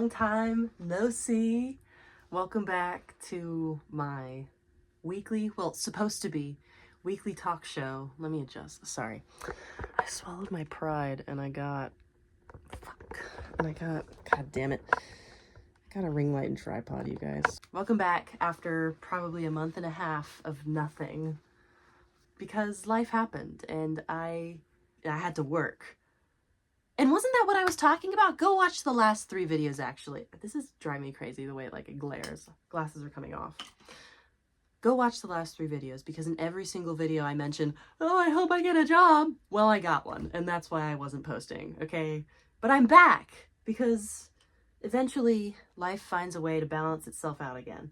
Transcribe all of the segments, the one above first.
Long time no see. Welcome back to my weekly, well, supposed to be weekly talk show. Let me adjust. Sorry. I swallowed my pride and I got, god damn it. I got a ring light and tripod, you guys. Welcome back after probably a month and a half of nothing because life happened and I had to work. And wasn't that what I was talking about? Go watch the last 3 videos, actually. This is driving me crazy the way it glares. Glasses are coming off. Go watch the last 3 videos because in every single video I mention, oh, I hope I get a job. Well, I got one, and that's why I wasn't posting, okay? But I'm back because eventually life finds a way to balance itself out again.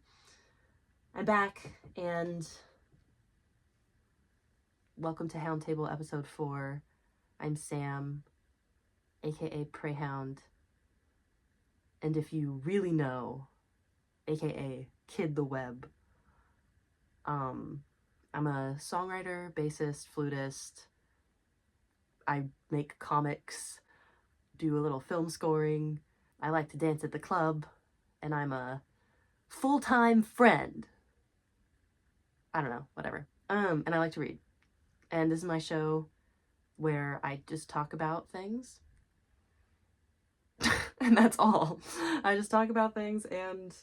I'm back, and welcome to Houndtable episode 4. I'm Sam, aka Preyhound, and if you really know, aka Kid the Web, I'm a songwriter, bassist, flutist. I make comics, do a little film scoring. I like to dance at the club, and I'm a full-time friend. I don't know, whatever. And I like to read. And this is my show where I just talk about things. And that's all. I just talk about things and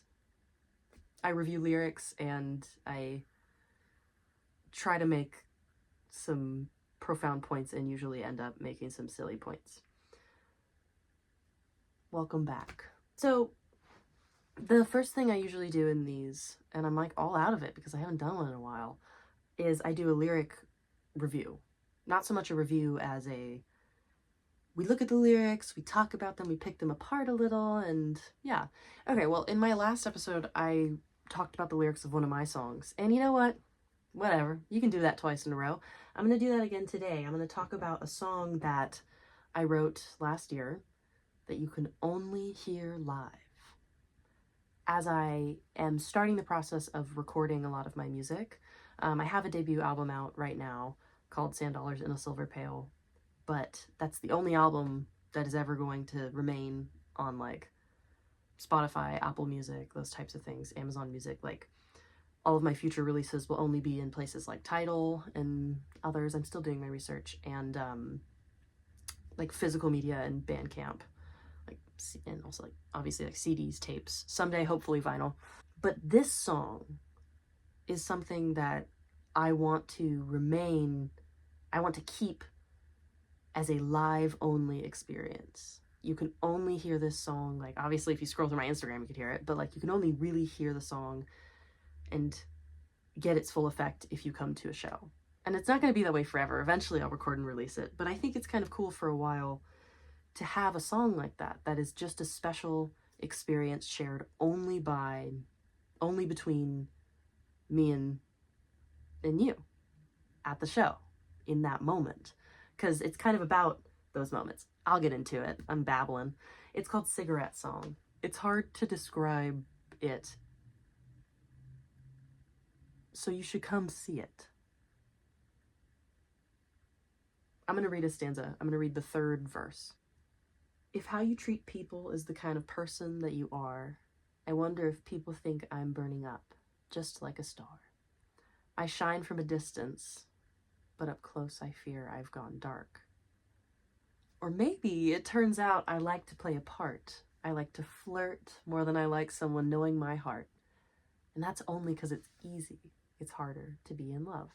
I review lyrics and I try to make some profound points and usually end up making some silly points. Welcome back. So the first thing I usually do in these, and I'm like all out of it because I haven't done one in a while, is I do a lyric review. Not so much a review as we look at the lyrics, we talk about them, we pick them apart a little, and yeah. Okay, well, in my last episode, I talked about the lyrics of one of my songs, and you know what? Whatever. You can do that twice in a row. I'm going to do that again today. I'm going to talk about a song that I wrote last year that you can only hear live. As I am starting the process of recording a lot of my music, I have a debut album out right now called Sand Dollars in a Silver Pail. But that's the only album that is ever going to remain on like Spotify, Apple Music, those types of things, Amazon Music. Like all of my future releases will only be in places like Tidal and others. I'm still doing my research, and like physical media and Bandcamp, like, and also like obviously like CDs, tapes, someday hopefully vinyl. But this song is something that I want to keep as a live only experience. You can only hear this song, like obviously if you scroll through my Instagram you could hear it, but like you can only really hear the song and get its full effect if you come to a show. And it's not going to be that way forever. Eventually I'll record and release it, but I think it's kind of cool for a while to have a song like that is just a special experience shared only between me and you at the show in that moment. Because it's kind of about those moments. I'll get into it. I'm babbling. It's called Cigarette Song. It's hard to describe it, so you should come see it. I'm going to read a stanza. I'm going to read the 3rd verse. If how you treat people is the kind of person that you are, I wonder if people think I'm burning up, just like a star. I shine from a distance, but up close I fear I've gone dark. Or maybe it turns out I like to play a part. I like to flirt more than I like someone knowing my heart. And that's only because it's easy. It's harder to be in love.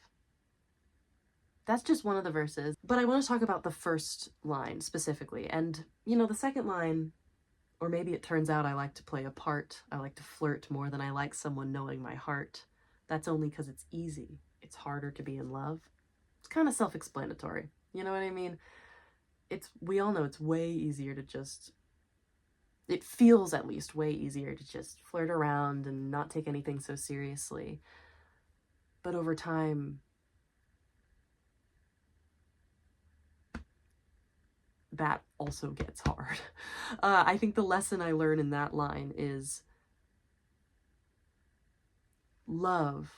That's just one of the verses, but I want to talk about the first line specifically. And, you know, the second line, or maybe it turns out I like to play a part. I like to flirt more than I like someone knowing my heart. That's only because it's easy. It's harder to be in love. It's kind of self-explanatory. You know what I mean? We all know it's way easier to just, it feels at least way easier to just flirt around and not take anything so seriously. But over time, that also gets hard. I think the lesson I learn in that line is love,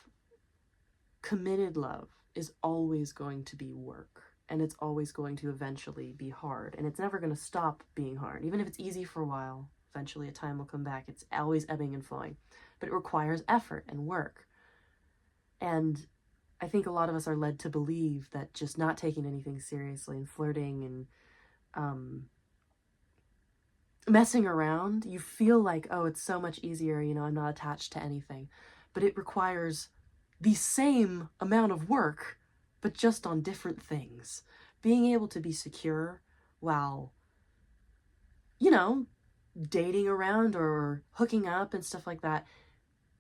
committed love, is always going to be work, and it's always going to eventually be hard, and it's never going to stop being hard. Even if it's easy for a while, Eventually a time will come back. It's always ebbing and flowing, but it requires effort and work. And I think a lot of us are led to believe that just not taking anything seriously and flirting and messing around, you feel like, oh, it's so much easier, you know, I'm not attached to anything. But it requires the same amount of work, but just on different things. Being able to be secure while, you know, dating around or hooking up and stuff like that.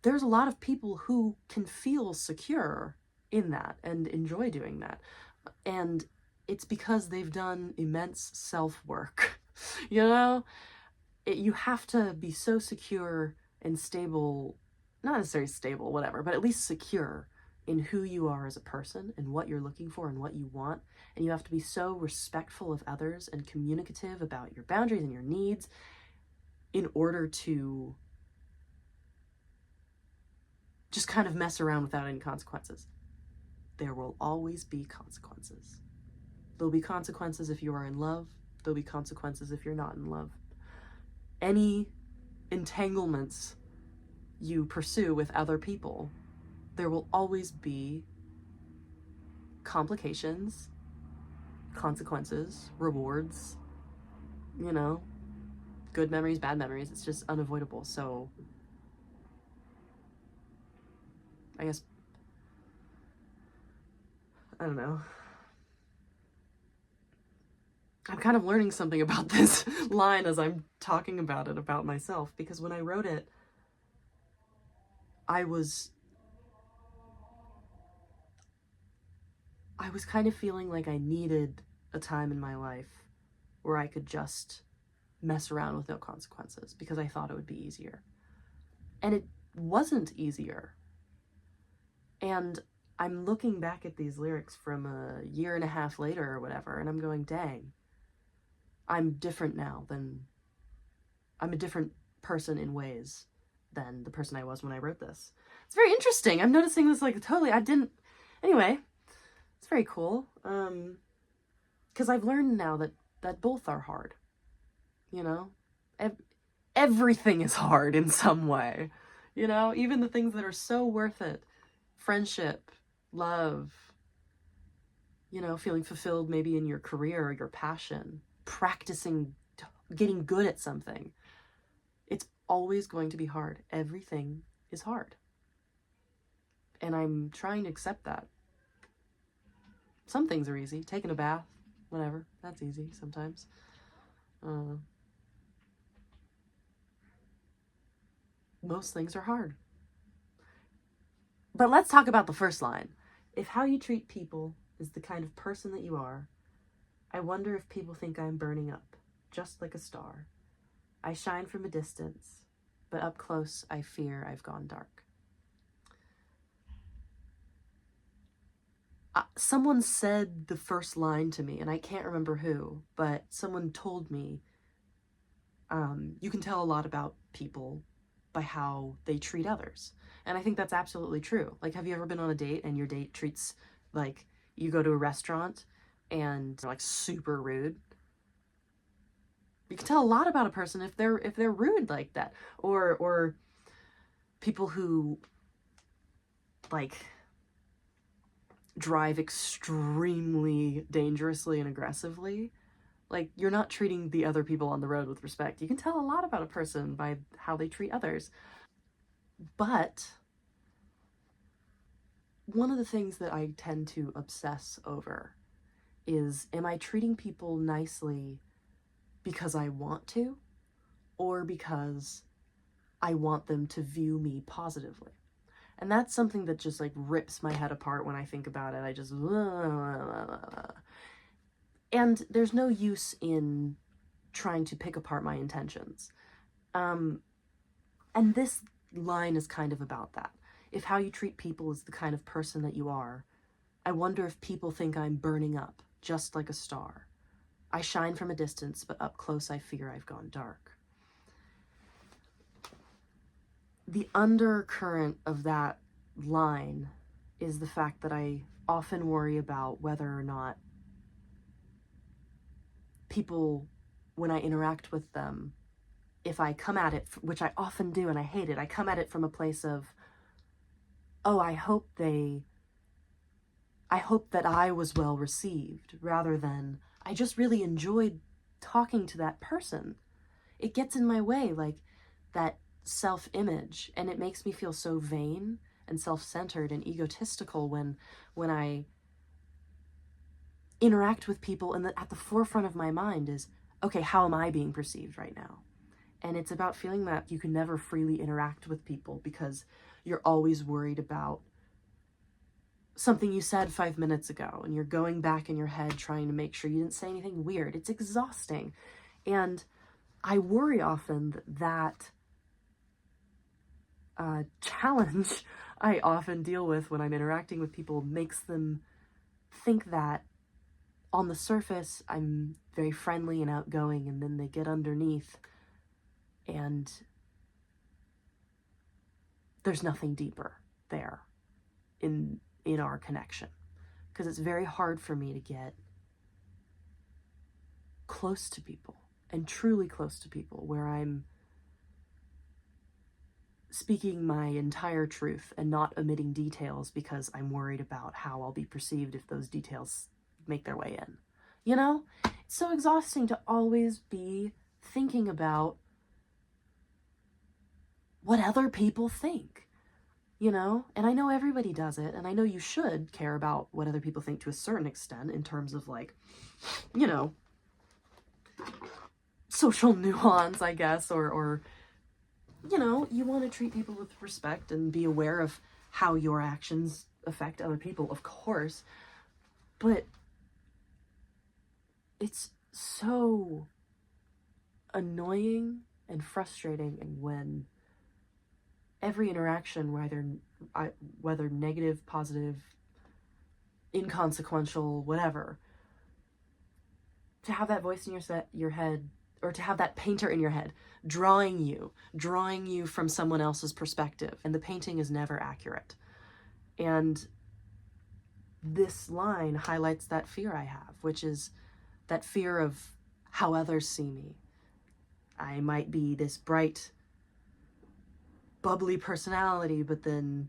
There's a lot of people who can feel secure in that and enjoy doing that. And it's because they've done immense self-work, you know? You have to be so secure and stable, not necessarily stable, whatever, but at least secure in who you are as a person and what you're looking for and what you want. And you have to be so respectful of others and communicative about your boundaries and your needs in order to just kind of mess around without any consequences. There will always be consequences. There'll be consequences if you are in love. There'll be consequences if you're not in love. Any entanglements you pursue with other people, there will always be complications, consequences, rewards, you know, good memories, bad memories. It's just unavoidable. So I guess, I don't know. I'm kind of learning something about this line as I'm talking about it, about myself, because when I wrote it, I was kind of feeling like I needed a time in my life where I could just mess around with no consequences, because I thought it would be easier. And it wasn't easier. And I'm looking back at these lyrics from a year and a half later or whatever, and I'm going, dang, I'm different now I'm a different person in ways than the person I was when I wrote this. It's very interesting. I'm noticing this like totally, anyway, it's very cool. Because I've learned now that both are hard, you know? Everything is hard in some way, you know? Even the things that are so worth it. Friendship, love, you know, feeling fulfilled maybe in your career or your passion, practicing, getting good at something. It's always going to be hard. Everything is hard. And I'm trying to accept that. Some things are easy. Taking a bath, whatever. That's easy sometimes. Most things are hard. But let's talk about the first line. If how you treat people is the kind of person that you are, I wonder if people think I'm burning up, just like a star. I shine from a distance, but up close I fear I've gone dark. Someone said the first line to me, and I can't remember who, but someone told me, you can tell a lot about people by how they treat others. And I think that's absolutely true. Like, have you ever been on a date and your date treats, like, you go to a restaurant and they're like super rude? You can tell a lot about a person if they're rude like that. Or people who like drive extremely dangerously and aggressively. Like, you're not treating the other people on the road with respect. You can tell a lot about a person by how they treat others. But one of the things that I tend to obsess over is, am I treating people nicely because I want to, or because I want them to view me positively? And that's something that just like rips my head apart when I think about it. I just, and there's no use in trying to pick apart my intentions. And this line is kind of about that. If how you treat people is the kind of person that you are, I wonder if people think I'm burning up, just like a star. I shine from a distance, but up close I fear I've gone dark. The undercurrent of that line is the fact that I often worry about whether or not people, when I interact with them, if I come at it, which I often do and I hate it, I come at it from a place of, oh, I hope that I was well received, rather than I just really enjoyed talking to that person. It gets in my way, like that self-image, and it makes me feel so vain and self-centered and egotistical when I interact with people, and at the forefront of my mind is, okay, how am I being perceived right now? And it's about feeling that you can never freely interact with people because you're always worried about something you said 5 minutes ago, and you're going back in your head trying to make sure you didn't say anything weird. It's exhausting. And I worry often that challenge I often deal with when I'm interacting with people makes them think that on the surface I'm very friendly and outgoing, and then they get underneath and there's nothing deeper there in our connection. Because it's very hard for me to get close to people, and truly close to people, where I'm speaking my entire truth and not omitting details because I'm worried about how I'll be perceived if those details make their way in. You know? It's so exhausting to always be thinking about what other people think, you know? And I know everybody does it, and I know you should care about what other people think to a certain extent in terms of, like, you know, social nuance, I guess, or you know, you want to treat people with respect and be aware of how your actions affect other people, of course. But it's so annoying and frustrating, and when every interaction, whether negative, positive, inconsequential, whatever, to have that voice in your head, or to have that painter in your head drawing you from someone else's perspective, and the painting is never accurate. And this line highlights that fear I have, which is that fear of how others see me. I might be this bright, bubbly personality, but then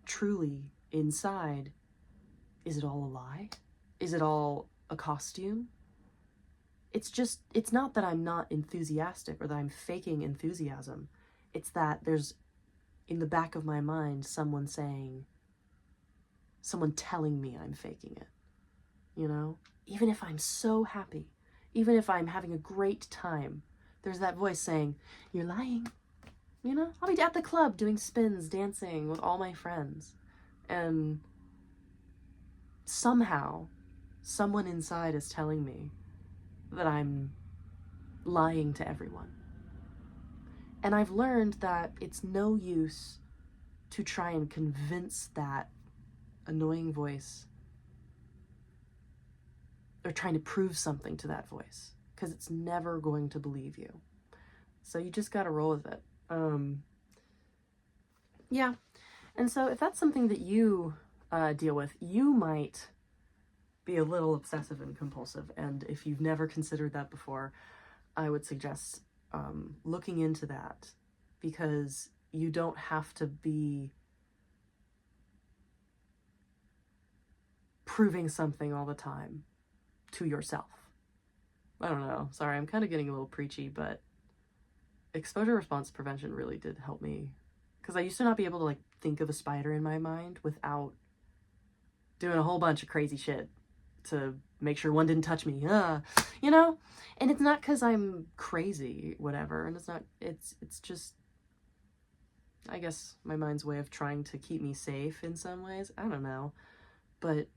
truly inside, is it all a lie? Is it all a costume? It's not that I'm not enthusiastic or that I'm faking enthusiasm. It's that there's, in the back of my mind, someone telling me I'm faking it, you know? Even if I'm so happy, even if I'm having a great time, there's that voice saying, you're lying, you know? I'll be at the club doing spins, dancing with all my friends, and somehow, someone inside is telling me that I'm lying to everyone. And I've learned that it's no use to try and convince that annoying voice, or trying to prove something to that voice, because it's never going to believe you. So you just gotta roll with it. Yeah. And so if that's something that you deal with, you might be a little obsessive and compulsive. And if you've never considered that before, I would suggest looking into that, because you don't have to be proving something all the time to yourself. I don't know. Sorry, I'm kind of getting a little preachy, but exposure response prevention really did help me, because I used to not be able to, like, think of a spider in my mind without doing a whole bunch of crazy shit to make sure one didn't touch me, you know? And it's not because I'm crazy, whatever, and it's just, I guess, my mind's way of trying to keep me safe in some ways. I don't know, but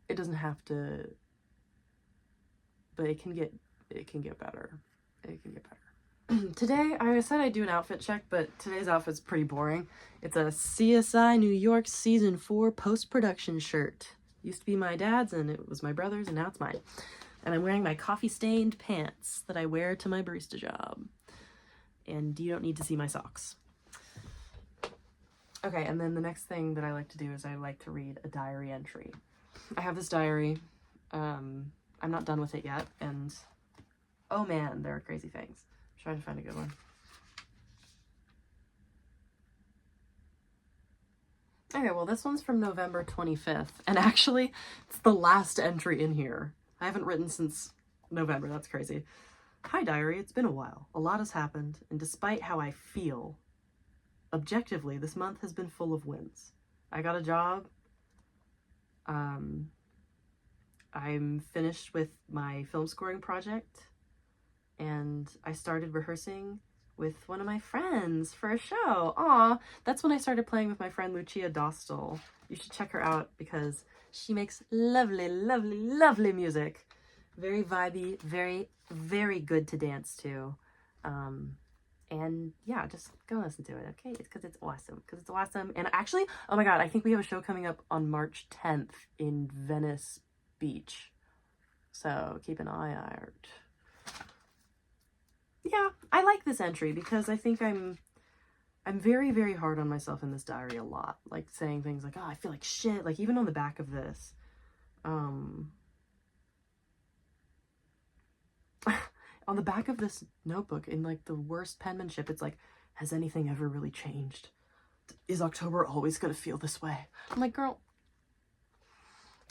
it doesn't have to, but it can get better. It can get better. Today, I said I'd do an outfit check, but today's outfit's pretty boring. It's a CSI New York Season 4 post-production shirt. Used to be my dad's, and it was my brother's, and now it's mine. And I'm wearing my coffee-stained pants that I wear to my barista job. And you don't need to see my socks. Okay, and then the next thing that I like to do is I like to read a diary entry. I have this diary. I'm not done with it yet, and oh man, there are crazy things. Trying to find a good one. Okay, well, this one's from November 25th, and actually, it's the last entry in here. I haven't written since November. That's crazy. Hi, diary. It's been a while. A lot has happened, and despite how I feel, objectively, this month has been full of wins. I got a job. I'm finished with my film scoring project, and I started rehearsing with one of my friends for a show. Aw, that's when I started playing with my friend Lucia Dostal. You should check her out because she makes lovely, lovely, lovely music. Very vibey, very, very good to dance to. And yeah, just go listen to it, okay? It's because it's awesome. Because it's awesome. And actually, oh my god, I think we have a show coming up on March 10th in Venice Beach. So keep an eye out. Yeah, I like this entry because I think I'm very, very hard on myself in this diary a lot. Like saying things like, oh, I feel like shit. Like even on the back of this. On the back of this notebook, in like the worst penmanship, it's like, has anything ever really changed? Is October always gonna feel this way? I'm like, girl,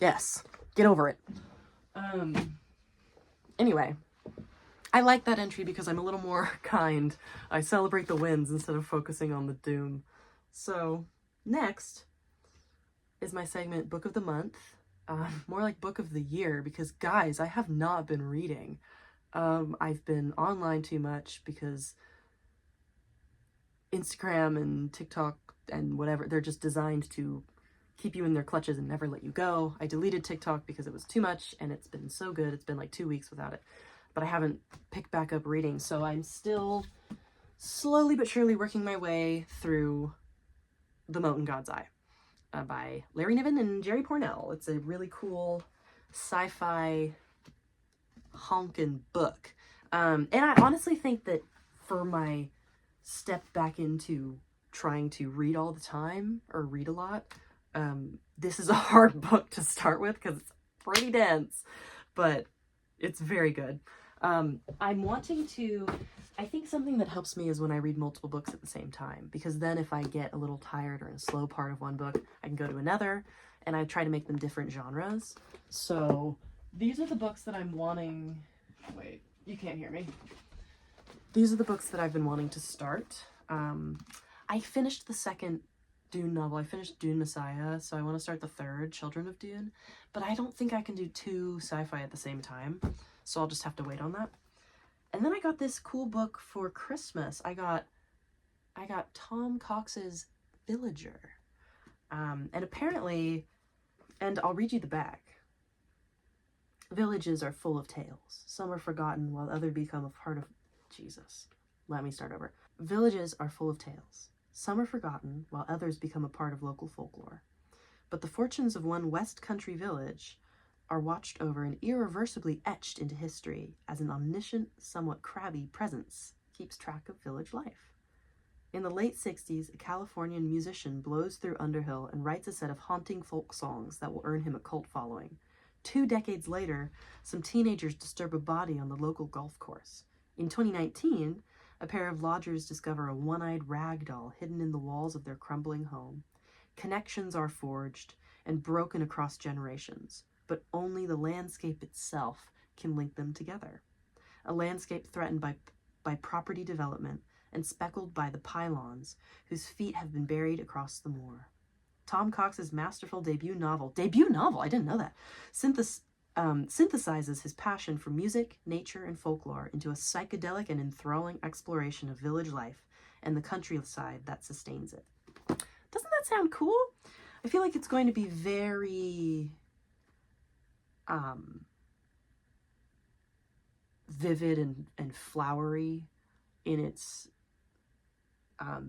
yes, get over it. Anyway, I like that entry because I'm a little more kind. I celebrate the wins instead of focusing on the doom. So next is my segment, Book of the Month. More like Book of the Year, because guys, I have not been reading. I've been online too much because Instagram and TikTok and whatever, they're just designed to keep you in their clutches and never let you go. I deleted TikTok because it was too much, and it's been so good. It's been like 2 weeks without it, but I haven't picked back up reading. So I'm still slowly but surely working my way through The Moat in God's Eye by Larry Niven and Jerry Pournelle. It's a really cool sci-fi honkin' book. And I honestly think that for my step back into trying to read all the time, or read a lot, this is a hard book to start with because it's pretty dense, but it's very good. I'm wanting to, I think something that helps me is when I read multiple books at the same time, because then if I get a little tired or in a slow part of one book, I can go to another, and I try to make them different genres. So these are the books that I'm wanting, wait, you can't hear me. These are the books that I've been wanting to start. I finished the second Dune novel. I finished Dune Messiah, so I want to start the third, Children of Dune, but I don't think I can do two sci-fi at the same time, so I'll just have to wait on that. And then I got this cool book for Christmas. I got Tom Cox's Villager. And apparently, and I'll read you the back. Villages are full of tales. Some are forgotten while others become a part of... Jesus. Let me start over. Villages are full of tales. Some are forgotten while others become a part of local folklore. But the fortunes of one West Country village are watched over and irreversibly etched into history as an omniscient, somewhat crabby presence keeps track of village life. In the late 60s, a Californian musician blows through Underhill and writes a set of haunting folk songs that will earn him a cult following. 2 decades later, some teenagers disturb a body on the local golf course. In 2019, a pair of lodgers discover a one-eyed rag doll hidden in the walls of their crumbling home. Connections are forged and broken across generations, but only the landscape itself can link them together. A landscape threatened by property development and speckled by the pylons whose feet have been buried across the moor. Tom Cox's masterful debut novel, I didn't know that, synthesizes his passion for music, nature, and folklore into a psychedelic and enthralling exploration of village life and the countryside that sustains it. Doesn't that sound cool? I feel like it's going to be very vivid and flowery in its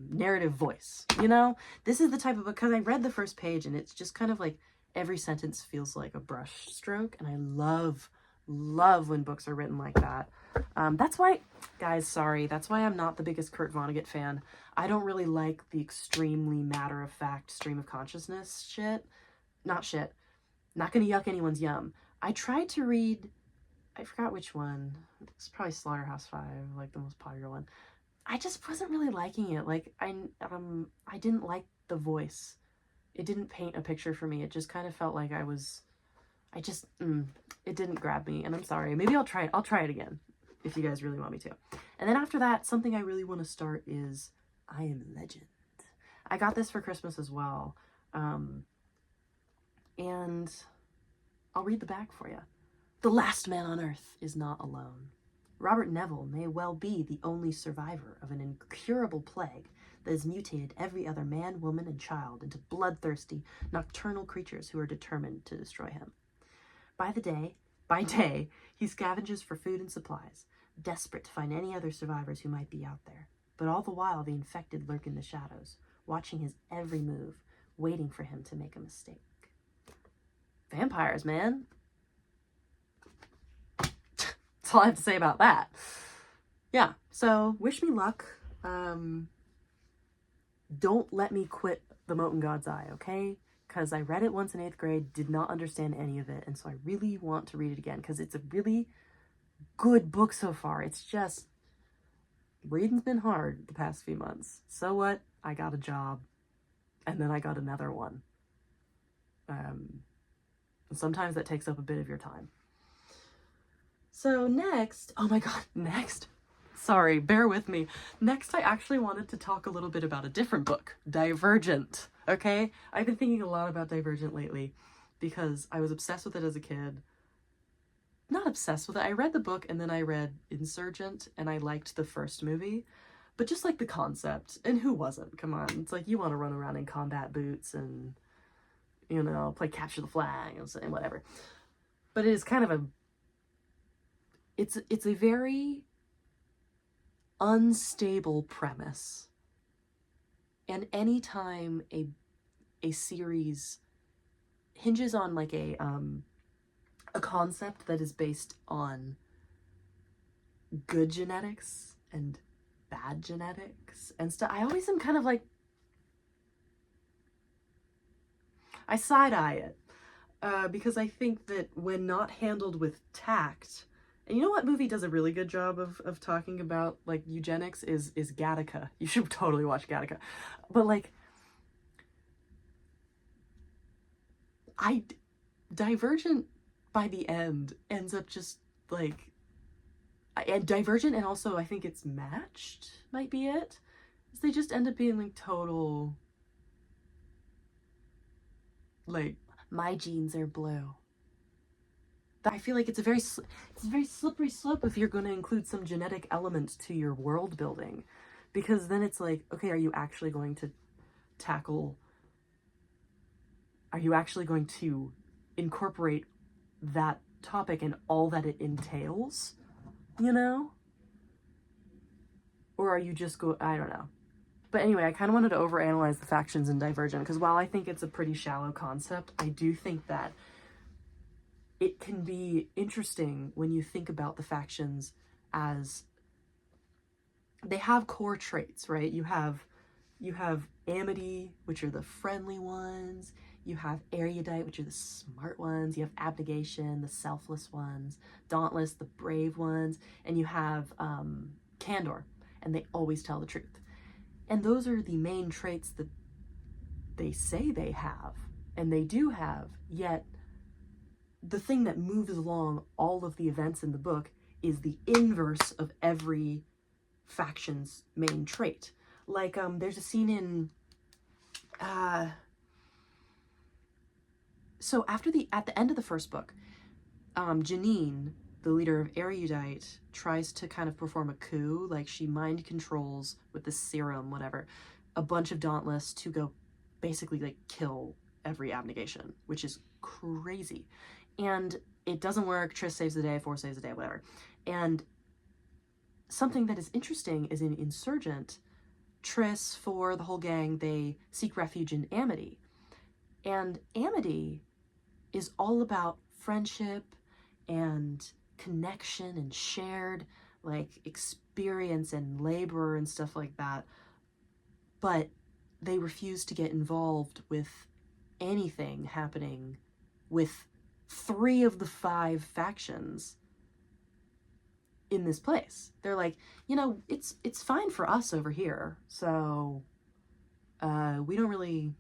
narrative voice, you know? This is the type of book, because I read the first page and it's just kind of like every sentence feels like a brush stroke, and I love when books are written like that. That's why, guys, sorry, that's why I'm not the biggest Kurt Vonnegut fan. I don't really like the extremely matter-of-fact stream of consciousness shit. Not gonna yuck anyone's yum. I tried to read I forgot which one. It's probably Slaughterhouse-Five, like the most popular one. I just wasn't really liking it. Like, I didn't like the voice. It didn't paint a picture for me. It just kind of felt like it didn't grab me, and I'm sorry. Maybe I'll try it again, if you guys really want me to. And then after that, something I really want to start is I Am Legend. I got this for Christmas as well. And I'll read the back for you. The last man on Earth is not alone. Robert Neville may well be the only survivor of an incurable plague that has mutated every other man, woman, and child into bloodthirsty, nocturnal creatures who are determined to destroy him. By day, he scavenges for food and supplies, desperate to find any other survivors who might be out there. But all the while, the infected lurk in the shadows, watching his every move, waiting for him to make a mistake. Vampires, man. That's all I have to say about that. Yeah, so wish me luck. Don't let me quit The Moat in God's Eye, okay? Because I read it once in 8th grade, did not understand any of it, and so I really want to read it again, because it's a really good book so far. It's just, reading's been hard the past few months. So what? I got a job, and then I got another one. Sometimes that takes up a bit of your time. So next, oh my god, next. Sorry, bear with me. Next, I actually wanted to talk a little bit about a different book, Divergent, okay? I've been thinking a lot about Divergent lately because I was obsessed with it as a kid. Not obsessed with it. I read the book and then I read Insurgent and I liked the first movie, but just like the concept. And who wasn't? Come on. It's like you want to run around in combat boots and, you know, play capture the flag and whatever. But it is kind of a... It's a very unstable premise. And anytime a series hinges on like a concept that is based on good genetics and bad genetics and stuff, I always am kind of like, I side-eye it, because I think that when not handled with tact, and you know what movie does a really good job of talking about like eugenics is Gattaca. You should totally watch Gattaca. But like, Divergent by the end ends up just like, and Divergent, and also I think it's Matched might be it, is they just end up being like total, like, my genes are blue. I feel like it's a very slippery slope if you're going to include some genetic element to your world building, because then it's like, okay, are you actually going to incorporate that topic and all that it entails, you know? Or are you just I don't know. But anyway, I kind of wanted to overanalyze the factions in Divergent, because while I think it's a pretty shallow concept, I do think that it can be interesting when you think about the factions as they have core traits, right? You have Amity, which are the friendly ones. You have Erudite, which are the smart ones. You have Abnegation, the selfless ones. Dauntless, the brave ones. And you have Candor, and they always tell the truth. And those are the main traits that they say they have, and they do have, yet the thing that moves along all of the events in the book is the inverse of every faction's main trait. Like, there's a scene in, so at the end of the first book, Janine, the leader of Erudite, tries to kind of perform a coup. Like, she mind controls with the serum, whatever, a bunch of Dauntless to go basically like kill every Abnegation, which is crazy. And it doesn't work. Triss saves the day, Force saves the day, whatever. And something that is interesting is in Insurgent, Triss, for the whole gang, they seek refuge in Amity. And Amity is all about friendship and connection and shared like experience and labor and stuff like that. But they refuse to get involved with anything happening with 3 of the 5 factions in this place. They're like, you know, it's fine for us over here, so we don't really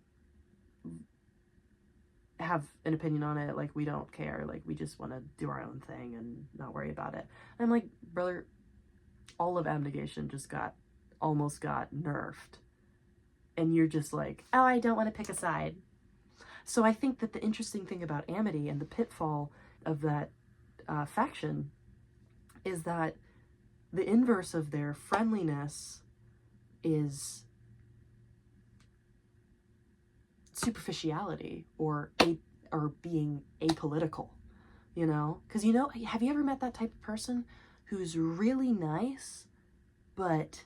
have an opinion on it. Like, we don't care. Like, we just want to do our own thing and not worry about it. And I'm like, brother, all of abnegation just almost got nerfed. And you're just like, oh, I don't want to pick a side. So I think that the interesting thing about Amity and the pitfall of that faction is that the inverse of their friendliness is superficiality or being apolitical, you know? Because, you know, have you ever met that type of person who's really nice, but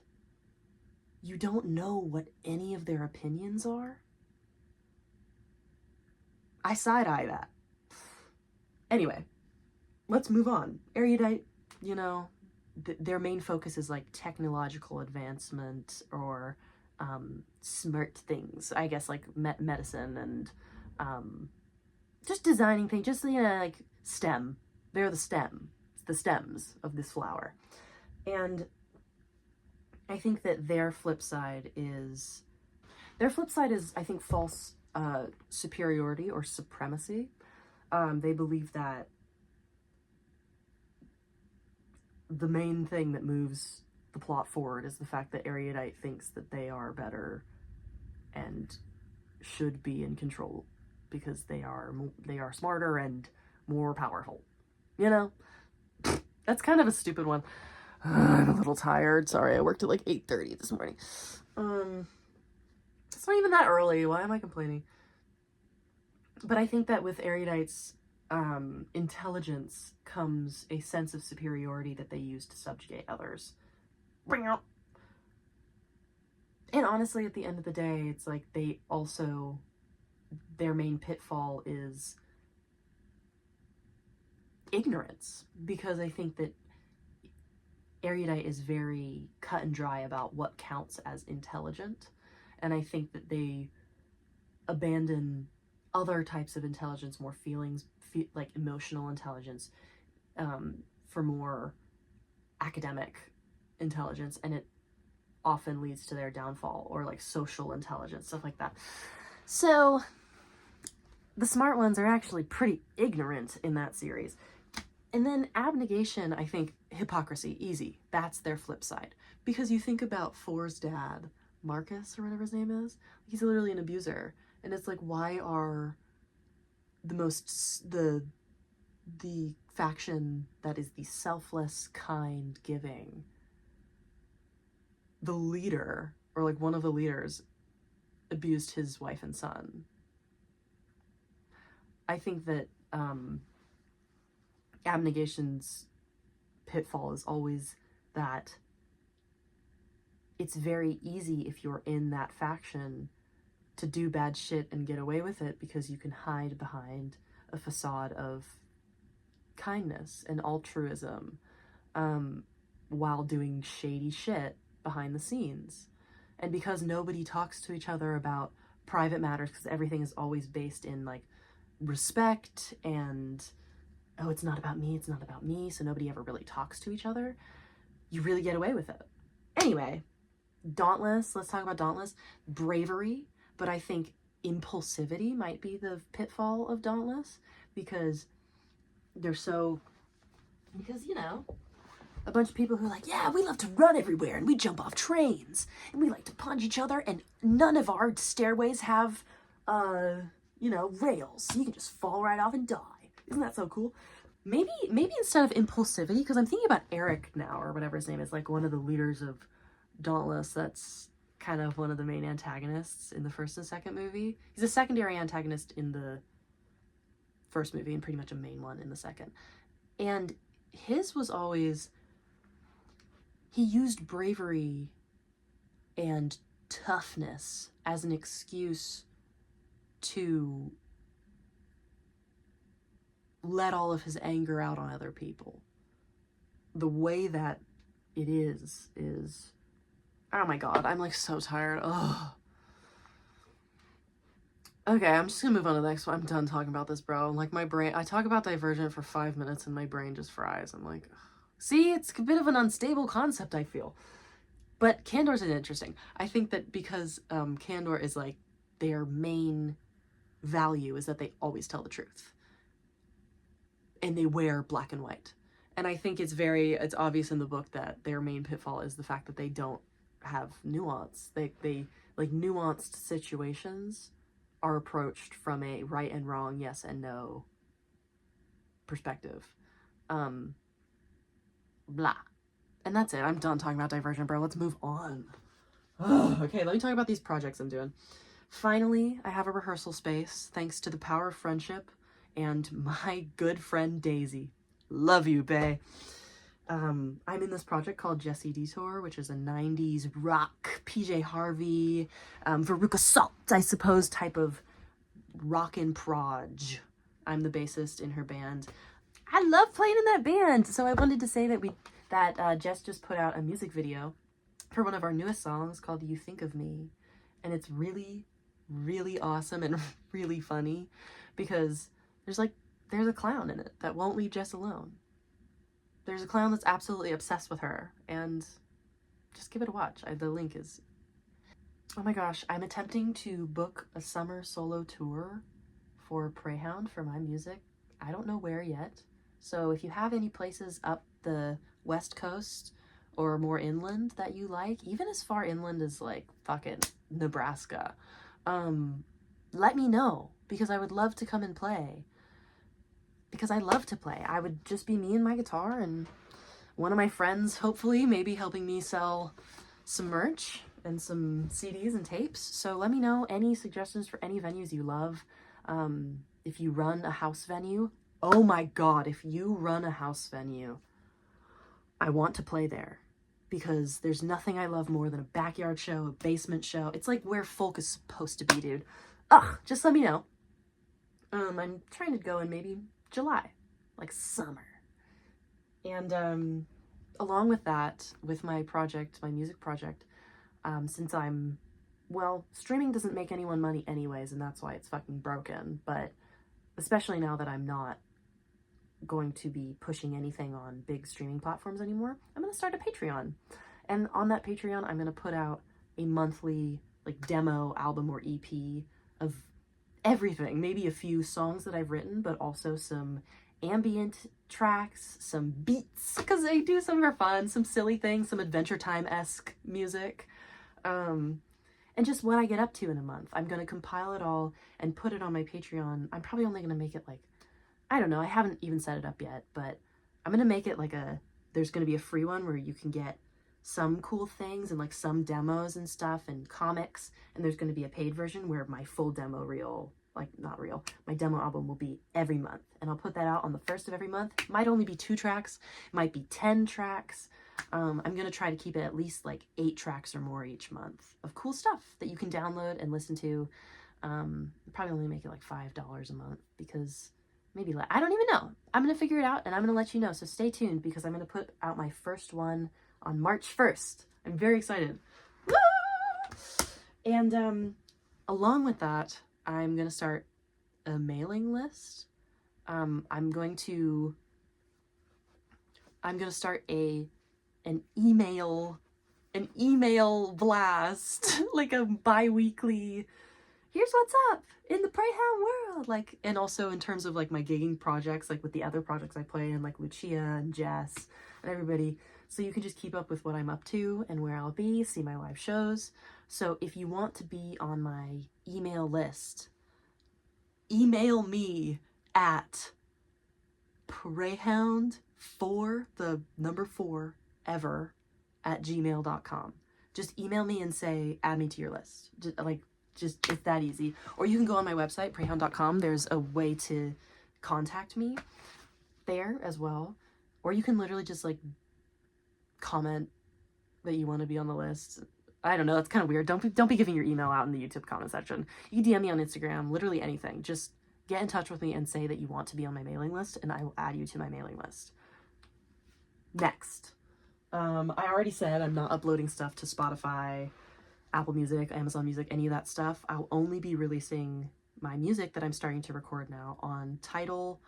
you don't know what any of their opinions are? I side-eye that. Anyway, let's move on. Erudite, you know, their main focus is like technological advancement or smart things, I guess, like medicine and just designing things, just, you know, like STEM. They're the stems of this flower. And I think that their flip side is, I think, false superiority or supremacy. They believe that the main thing that moves the plot forward is the fact that Erudite thinks that they are better and should be in control because they are smarter and more powerful. You know? That's kind of a stupid one. I'm a little tired. Sorry, I worked at like 8:30 this morning. It's not even that early. Why am I complaining? But I think that with Erudite's intelligence comes a sense of superiority that they use to subjugate others. Bring out. And honestly, at the end of the day, it's like their main pitfall is ignorance, because I think that Erudite is very cut and dry about what counts as intelligent, and I think that they abandon other types of intelligence, more like emotional intelligence, for more academic intelligence, and it often leads to their downfall, or like social intelligence, stuff like that. So the smart ones are actually pretty ignorant in that series. And then abnegation, I think, hypocrisy, easy. That's their flip side. Because you think about Four's dad, Marcus, or whatever his name is, he's literally an abuser. And it's like, why are the faction that is the selfless, kind, giving, the leader, or like one of the leaders, abused his wife and son? I think that abnegation's pitfall is always that it's very easy, if you're in that faction, to do bad shit and get away with it because you can hide behind a facade of kindness and altruism, while doing shady shit behind the scenes. And because nobody talks to each other about private matters, because everything is always based in like respect and, oh, it's not about me, so nobody ever really talks to each other, you really get away with it. Anyway, Dauntless, let's talk about Dauntless. Bravery, but I think impulsivity might be the pitfall of Dauntless, because you know, a bunch of people who are like, yeah, we love to run everywhere, and we jump off trains, and we like to punch each other, and none of our stairways have, you know, rails, so you can just fall right off and die. Isn't that so cool? Maybe instead of impulsivity, because I'm thinking about Eric now, or whatever his name is, like one of the leaders of Dauntless, that's kind of one of the main antagonists in the first and second movie. He's a secondary antagonist in the first movie and pretty much a main one in the second. And his was always, he used bravery and toughness as an excuse to let all of his anger out on other people. The way that it is, oh my god, I'm like so tired. Ugh. Okay, I'm just gonna move on to the next one. I'm done talking about this, bro. Like, my brain, I talk about Divergent for 5 minutes and my brain just fries. I'm like, ugh. See, it's a bit of an unstable concept, I feel. But candor's interesting. I think that because candor is like their main value is that they always tell the truth. And they wear black and white. And I think it's obvious in the book that their main pitfall is the fact that they don't have nuance. They like nuanced situations are approached from a right and wrong, yes and no perspective. Blah. And that's it. I'm done talking about Divergent, bro. Let's move on. Okay, let me talk about these projects I'm doing. Finally, I have a rehearsal space thanks to the power of friendship and my good friend Daisy. Love you, bae. I'm in this project called Jessie Detour, which is a 90s rock, PJ Harvey, Veruca Salt, I suppose, type of rockin' proj. I'm the bassist in her band. I love playing in that band. So I wanted to say that Jess just put out a music video for one of our newest songs called You Think of Me. And it's really, really awesome and really funny because there's a clown in it that won't leave Jess alone. There's a clown that's absolutely obsessed with her, and just give it a watch. The link is... Oh my gosh, I'm attempting to book a summer solo tour for Preyhound for my music. I don't know where yet. So if you have any places up the West Coast or more inland that you like, even as far inland as like fucking Nebraska, let me know, because I would love to come and play. Because I love to play. I would just be me and my guitar and one of my friends, hopefully, maybe helping me sell some merch and some CDs and tapes. So let me know any suggestions for any venues you love. If you run a house venue, oh my God, if you run a house venue, I want to play there. Because there's nothing I love more than a backyard show, a basement show. It's like where folk is supposed to be, dude. Ugh, just let me know. I'm trying to go in maybe July, like summer. And along with that, with my project, my music project, since streaming doesn't make anyone money anyways, and that's why it's fucking broken, but especially now that I'm not going to be pushing anything on big streaming platforms anymore, I'm going to start a Patreon. And on that Patreon, I'm going to put out a monthly like demo album or EP of everything, maybe a few songs that I've written, but also some ambient tracks, some beats, because I do some for fun, some silly things, some Adventure Time-esque music, and just what I get up to in a month. I'm going to compile it all and put it on my Patreon. I'm probably only going to make it like, I don't know, I haven't even set it up yet, but I'm going to make it like there's going to be a free one where you can get some cool things and like some demos and stuff and comics, and there's going to be a paid version where my full demo my demo album will be every month, and I'll put that out on the first of every month. Might only be 2 tracks, might be 10 tracks. I'm going to try to keep it at least like 8 tracks or more each month of cool stuff that you can download and listen to. Probably only make it like $5 a month, because maybe I don't even know. I'm going to figure it out and I'm going to let you know. So stay tuned, because I'm going to put out my first one on March 1st. I'm very excited. And along with that, I'm going to start a mailing list. I'm going to start an email blast, like a bi-weekly, here's what's up in the Preyhound world, like, and also in terms of like my gigging projects, like with the other projects I play in, like Lucia and Jess and everybody, so you can just keep up with what I'm up to and where I'll be, see my live shows. So if you want to be on my email list, email me at preyhound4, the number 4, ever, at gmail.com. Just email me and say, add me to your list. Just it's that easy. Or you can go on my website, preyhound.com. There's a way to contact me there as well. Or you can literally just like comment that you want to be on the list. I don't know, that's kind of weird. Don't be giving your email out in the YouTube comment section. You can DM me on Instagram, literally anything. Just get in touch with me and say that you want to be on my mailing list, and I will add you to my mailing list. Next. I already said I'm not uploading stuff to Spotify, Apple Music, Amazon Music, any of that stuff. I'll only be releasing my music that I'm starting to record now on Tidal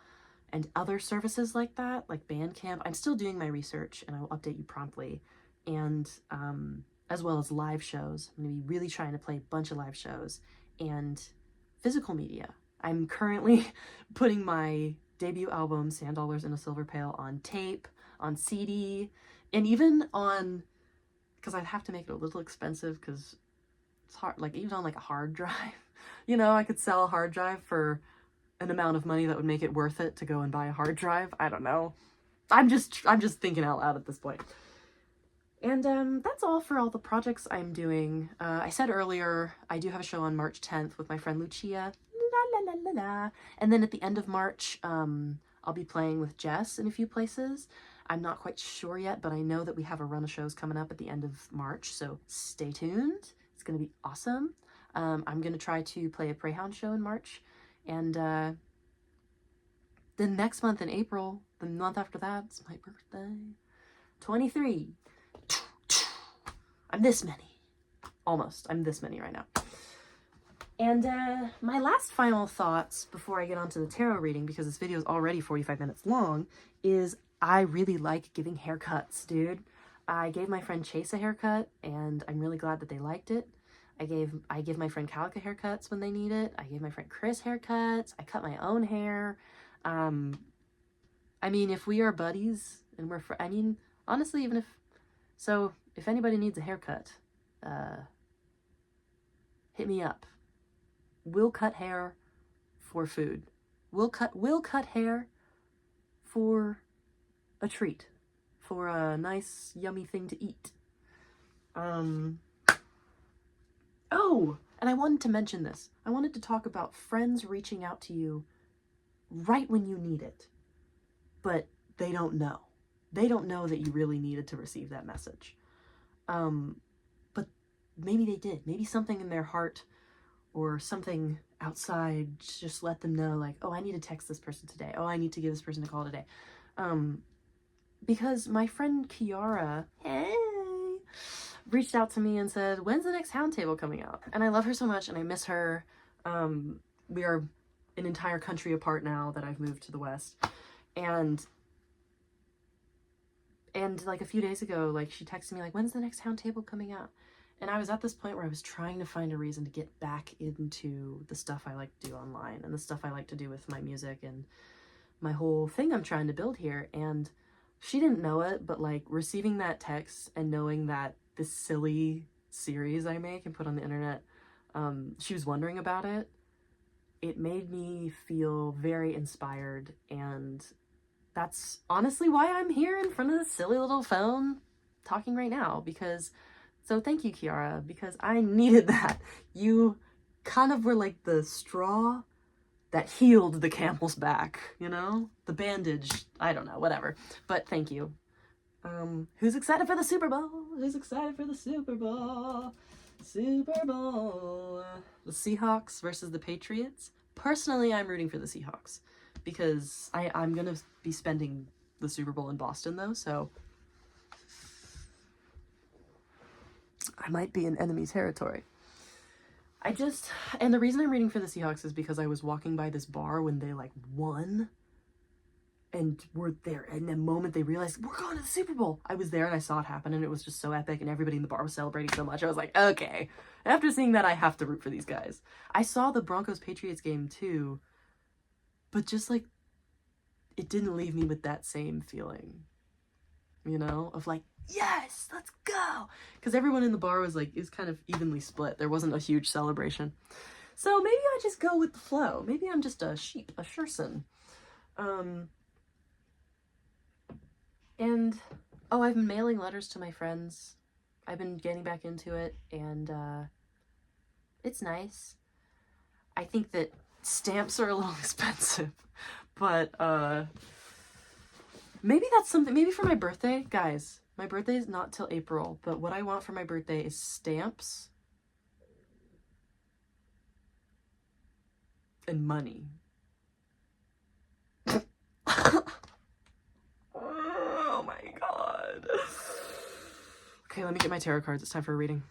and other services like that, like Bandcamp. I'm still doing my research and I will update you promptly. And as well as live shows. I'm going to be really trying to play a bunch of live shows and physical media. I'm currently putting my debut album, $Sand in a Silver Pail, on tape, on CD, and even on, because I'd have to make it a little expensive because it's hard, like even on like a hard drive. You know, I could sell a hard drive for an amount of money that would make it worth it to go and buy a hard drive. I don't know. I'm just thinking out loud at this point. And that's all for all the projects I'm doing. I said earlier, I do have a show on March 10th with my friend Lucia. La la la la la. And then at the end of March, I'll be playing with Jess in a few places. I'm not quite sure yet, but I know that we have a run of shows coming up at the end of March, so stay tuned. It's going to be awesome. I'm going to try to play a Preyhound show in March. And the next month in April, the month after that, it's my birthday. 23. I'm this many. Almost. I'm this many right now. And my last final thoughts before I get onto the tarot reading, because this video is already 45 minutes long, is I really like giving haircuts, dude. I gave my friend Chase a haircut, and I'm really glad that they liked it. I give my friend Calica haircuts when they need it. I gave my friend Chris haircuts. I cut my own hair. I mean, if we are buddies and we're I mean, honestly, even if anybody needs a haircut, hit me up. We'll cut hair for food. We'll cut hair for a treat, for a nice, yummy thing to eat. Oh, and I wanted to mention this. I wanted to talk about friends reaching out to you right when you need it, but they don't know. They don't know that you really needed to receive that message. But maybe they did. Maybe something in their heart or something outside just let them know, like, oh, I need to text this person today. Oh, I need to give this person a call today. Because my friend Kiara, hey, reached out to me and said, when's the next Hound Table coming out? And I love her so much and I miss her. We are an entire country apart now that I've moved to the West. And like a few days ago, like she texted me like, when's the next Hound Table coming out? And I was at this point where I was trying to find a reason to get back into the stuff I like to do online and the stuff I like to do with my music and my whole thing I'm trying to build here. And she didn't know it, but like receiving that text and knowing that this silly series I make and put on the internet, she was wondering about it. It made me feel very inspired, and that's honestly why I'm here in front of this silly little phone talking right now, so thank you, Kiara, because I needed that. You kind of were like the straw that healed the camel's back, you know? The bandage, I don't know, whatever. But thank you. Who's excited for the Super Bowl? Who's excited for the Super Bowl? Super Bowl. The Seahawks versus the Patriots. Personally, I'm rooting for the Seahawks because I'm going to be spending the Super Bowl in Boston, though, so I might be in enemy territory. And the reason I'm rooting for the Seahawks is because I was walking by this bar when they, like, won, and were there, and the moment they realized, we're going to the Super Bowl, I was there and I saw it happen, and it was just so epic, and everybody in the bar was celebrating so much. I was like, okay, after seeing that, I have to root for these guys. I saw the Broncos-Patriots game, too, but just, like, it didn't leave me with that same feeling, you know, of like, yes, let's go, because everyone in the bar was like, it was kind of evenly split. There wasn't a huge celebration, so maybe I just go with the flow. Maybe I'm just a sheep, a sherson. And I've been mailing letters to my friends. I've been getting back into it, and it's nice. I think that stamps are a little expensive, but maybe that's something. Maybe for my birthday, guys. My birthday is not till April, but what I want for my birthday is stamps and money. Oh my god. Okay, let me get my tarot cards. It's time for a reading.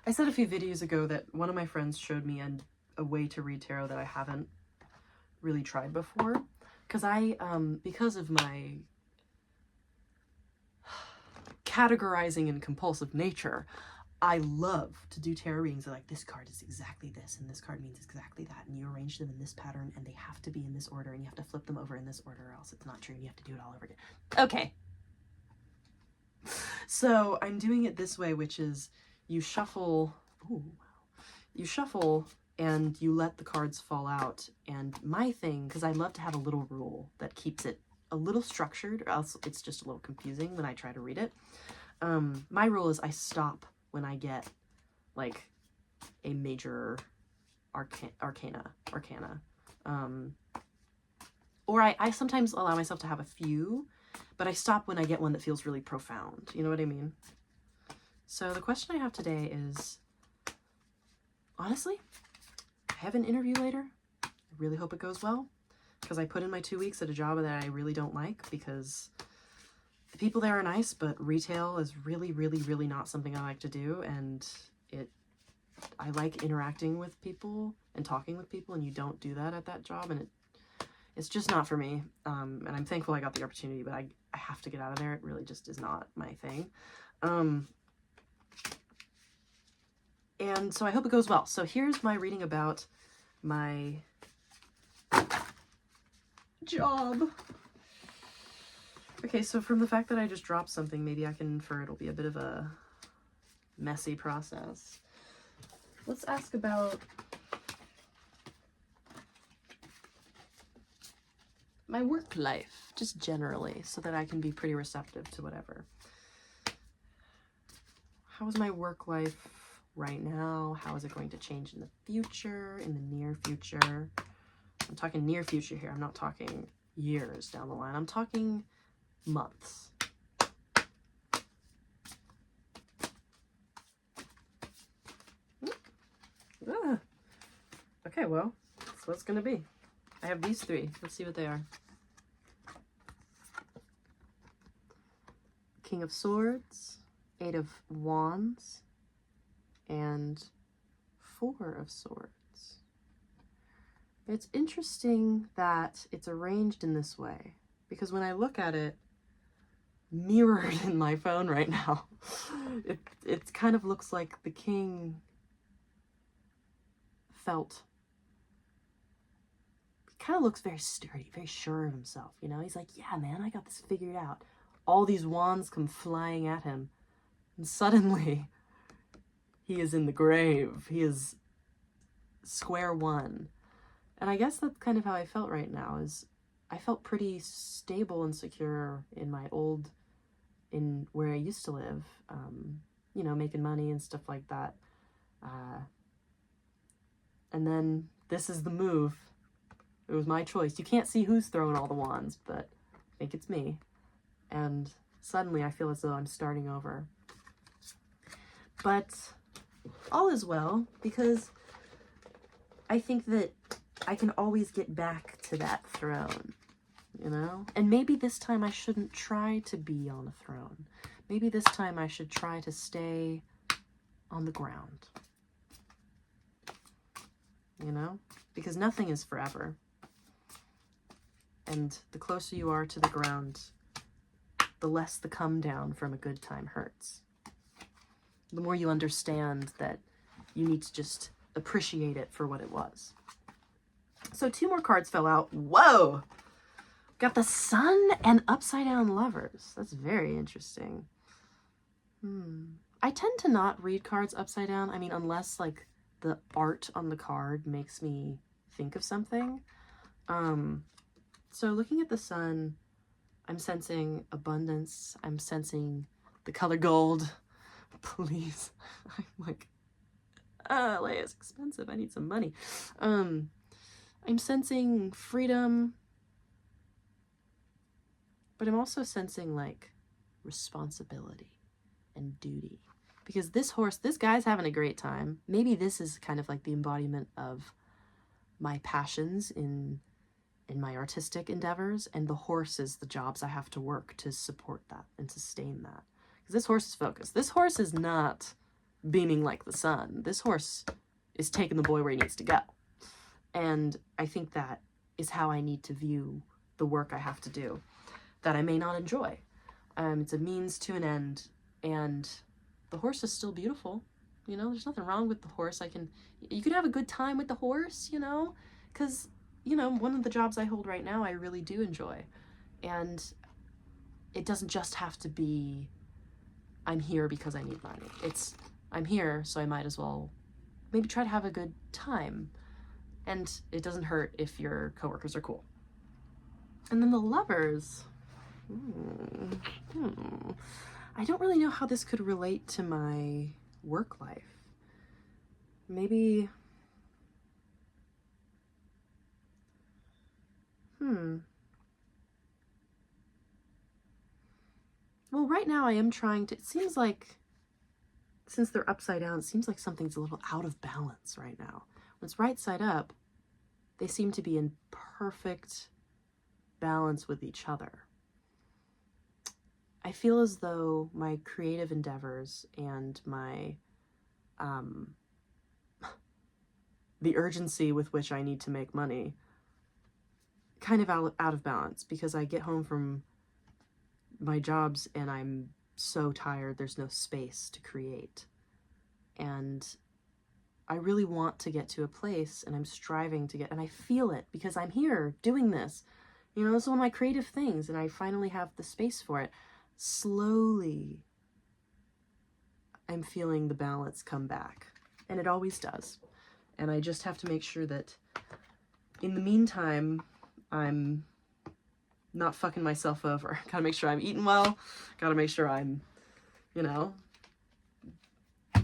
I said a few videos ago that one of my friends showed me a way to read tarot that I haven't really tried before. Because because of my categorizing and compulsive nature, I love to do tarot readings. They're like, this card is exactly this, and this card means exactly that, and you arrange them in this pattern, and they have to be in this order, and you have to flip them over in this order, or else it's not true, and you have to do it all over again. Okay. So I'm doing it this way, which is you shuffle, you shuffle and you let the cards fall out. And my thing, because I love to have a little rule that keeps it a little structured, or else it's just a little confusing when I try to read it. My rule is I stop when I get like a major arcana. Or I sometimes allow myself to have a few, but I stop when I get one that feels really profound. You know what I mean? So the question I have today is, honestly, I have an interview later. I really hope it goes well, because I put in my 2 weeks at a job that I really don't like, because the people there are nice, but retail is really, really, really not something I like to do. And I like interacting with people and talking with people, and you don't do that at that job, and it's just not for me. And I'm thankful I got the opportunity, but I have to get out of there. It really just is not my thing. And so I hope it goes well. So here's my reading about my job. Okay, so from the fact that I just dropped something, maybe I can infer it'll be a bit of a messy process. Let's ask about my work life, just generally, so that I can be pretty receptive to whatever. How is my work life right now? How is it going to change in the future, in the near future? I'm talking near future here. I'm not talking years down the line. I'm talking months. Okay, well, that's what it's going to be. I have these three. Let's see what they are. King of Swords, Eight of Wands, and Four of Swords. It's interesting that it's arranged in this way, because when I look at it mirrored in my phone right now, it kind of looks like the king felt, he kind of looks very sturdy, very sure of himself, you know? He's like, yeah, man, I got this figured out. All these wands come flying at him, and suddenly he is in the grave. He is square one. And I guess that's kind of how I felt right now, is I felt pretty stable and secure in my in where I used to live, you know, making money and stuff like that. And then this is the move. It was my choice. You can't see who's throwing all the wands, but I think it's me. And suddenly I feel as though I'm starting over. But all is well, because I think that I can always get back to that throne, you know? And maybe this time I shouldn't try to be on a throne. Maybe this time I should try to stay on the ground, you know? Because nothing is forever. And the closer you are to the ground, the less the come down from a good time hurts. The more you understand that you need to just appreciate it for what it was. So 2 more cards fell out. Whoa! Got the Sun and Upside Down Lovers. That's very interesting. I tend to not read cards upside down. I mean, unless like the art on the card makes me think of something. So looking at the Sun, I'm sensing abundance. I'm sensing the color gold. Please. I'm like, LA is expensive. I need some money. I'm sensing freedom, but I'm also sensing like responsibility and duty. Because this guy's having a great time. Maybe this is kind of like the embodiment of my passions in my artistic endeavors, and the horse is the jobs I have to work to support that and sustain that. Because this horse is focused. This horse is not beaming like the sun. This horse is taking the boy where he needs to go. And I think that is how I need to view the work I have to do that I may not enjoy. It's a means to an end, and the horse is still beautiful. You know, there's nothing wrong with the horse. You could have a good time with the horse, you know, because, you know, one of the jobs I hold right now, I really do enjoy. And it doesn't just have to be, I'm here because I need money. It's, I'm here, so I might as well maybe try to have a good time. And it doesn't hurt if your coworkers are cool. And then the lovers. I don't really know how this could relate to my work life. Maybe, well, right now I am trying to, it seems like, since they're upside down, it seems like something's a little out of balance right now. When it's right side up, they seem to be in perfect balance with each other. I feel as though my creative endeavors and my, the urgency with which I need to make money kind of out of balance, because I get home from my jobs and I'm so tired, there's no space to create. And I really want to get to a place, and I'm striving to get, and I feel it because I'm here doing this. You know, this is one of my creative things, and I finally have the space for it. Slowly, I'm feeling the balance come back, and it always does. And I just have to make sure that in the meantime, I'm not fucking myself over. Gotta make sure I'm eating well. Gotta make sure I'm, you know,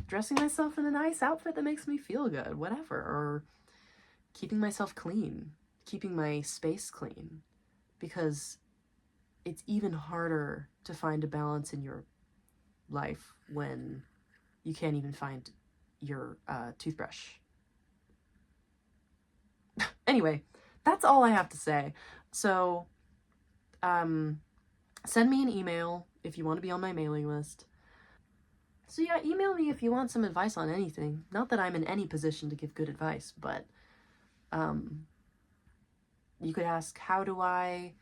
dressing myself in a nice outfit that makes me feel good, whatever. Or keeping myself clean, keeping my space clean. Because it's even harder to find a balance in your life when you can't even find your toothbrush. Anyway, that's all I have to say. So, send me an email if you want to be on my mailing list. So yeah, email me if you want some advice on anything. Not that I'm in any position to give good advice, but you could ask, how do I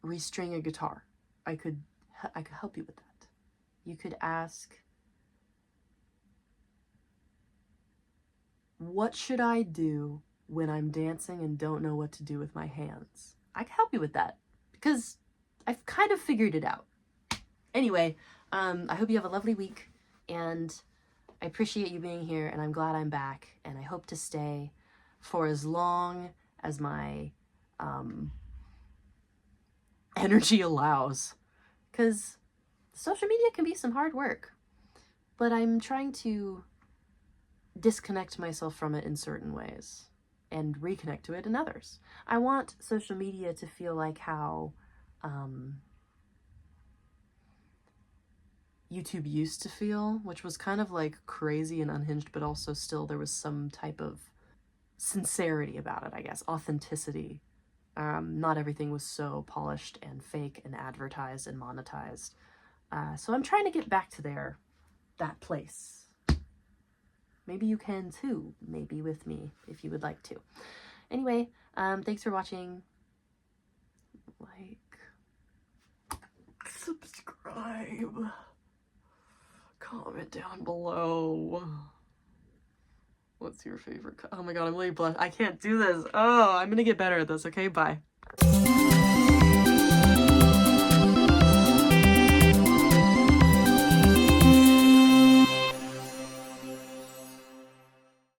restring a guitar? I could help you with that. You could ask, what should I do when I'm dancing and don't know what to do with my hands? I can help you with that because I've kind of figured it out. Anyway, I hope you have a lovely week, and I appreciate you being here, and I'm glad I'm back, and I hope to stay for as long as my energy allows, because social media can be some hard work, but I'm trying to disconnect myself from it in certain ways and reconnect to it in others. I want social media to feel like how YouTube used to feel, which was kind of like crazy and unhinged, but also still there was some type of sincerity about it, I guess, authenticity. Not everything was so polished and fake and advertised and monetized. So I'm trying to get back to that place. Maybe you can too, maybe with me, if you would like to. Anyway, thanks for watching. Like, subscribe, comment down below. What's your favorite? Oh my god, I'm really blush. I can't do this. Oh, I'm gonna get better at this. Okay, bye.